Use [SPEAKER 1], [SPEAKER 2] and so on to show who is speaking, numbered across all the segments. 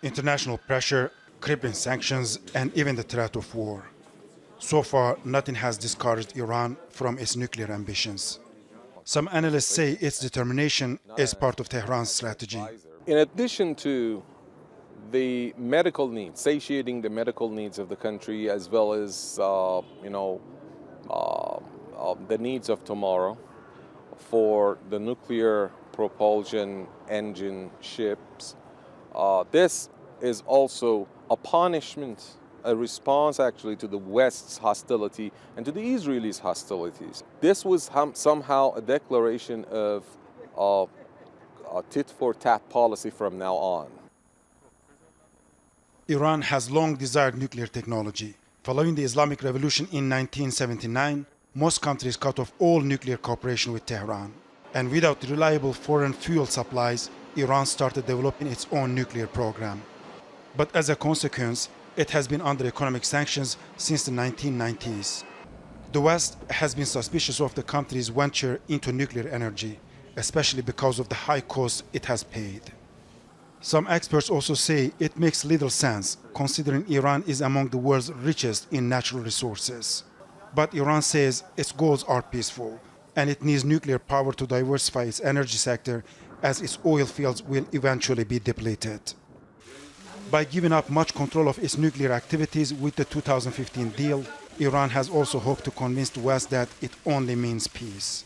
[SPEAKER 1] International pressure, crippling sanctions, and even the threat of war. So far, nothing has discouraged Iran from its nuclear ambitions. Some analysts say its determination is part of Tehran's strategy.
[SPEAKER 2] In addition to the medical needs, satiating the medical needs of the country, as well as the needs of tomorrow for the nuclear propulsion engine ships, this is also a punishment, a response actually to the West's hostility and to the Israelis' hostilities. This was somehow a declaration of a tit-for-tat policy from now on.
[SPEAKER 1] Iran has long desired nuclear technology. Following the Islamic Revolution in 1979, most countries cut off all nuclear cooperation with Tehran. And without reliable foreign fuel supplies, Iran started developing its own nuclear program. But as a consequence, it has been under economic sanctions since the 1990s. The West has been suspicious of the country's venture into nuclear energy, especially because of the high cost it has paid. Some experts also say it makes little sense, considering Iran is among the world's richest in natural resources. But Iran says its goals are peaceful, and it needs nuclear power to diversify its energy sector, as its oil fields will eventually be depleted. By giving up much control of its nuclear activities with the 2015 deal, Iran has also hoped to convince the West that it only means peace.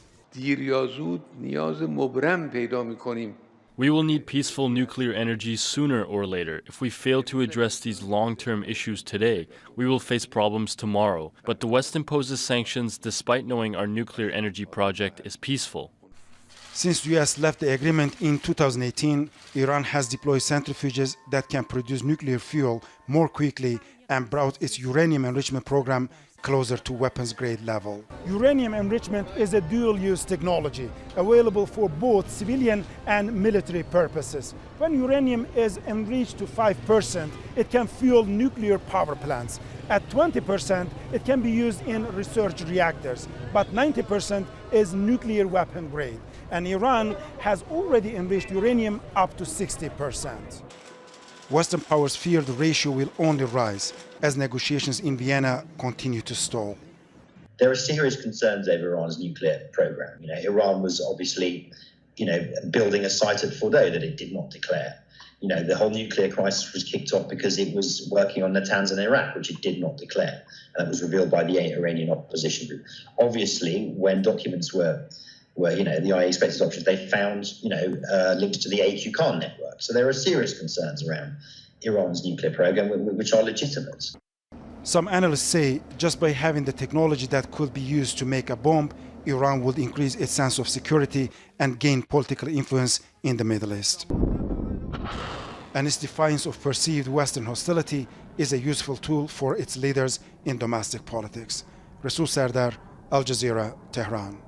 [SPEAKER 3] We will need peaceful nuclear energy sooner or later. If we fail to address these long-term issues today, we will face problems tomorrow. But the West imposes sanctions despite knowing our nuclear energy project is peaceful.
[SPEAKER 1] Since the US left the agreement in 2018, Iran has deployed centrifuges that can produce nuclear fuel more quickly and brought its uranium enrichment program closer to weapons-grade level. Uranium enrichment is a dual-use technology available for both civilian and military purposes. When uranium is enriched to 5%, it can fuel nuclear power plants. At 20%, it can be used in research reactors, but 90% is nuclear weapon grade. And Iran has already enriched uranium up to 60%. Western powers fear the ratio will only rise as negotiations in Vienna continue to stall.
[SPEAKER 4] There are serious concerns over Iran's nuclear program. Iran was obviously, building a site at Fordow that it did not declare. The whole nuclear crisis was kicked off because it was working on Natanz in Iraq, which it did not declare. And that was revealed by the Iranian opposition group. Obviously, when documents were the IAEA expected options, they found, links to the AQ Khan network. So there are serious concerns around Iran's nuclear program, which are legitimate.
[SPEAKER 1] Some analysts say just by having the technology that could be used to make a bomb, Iran would increase its sense of security and gain political influence in the Middle East. And its defiance of perceived Western hostility is a useful tool for its leaders in domestic politics. Serdar, Al Jazeera, Tehran.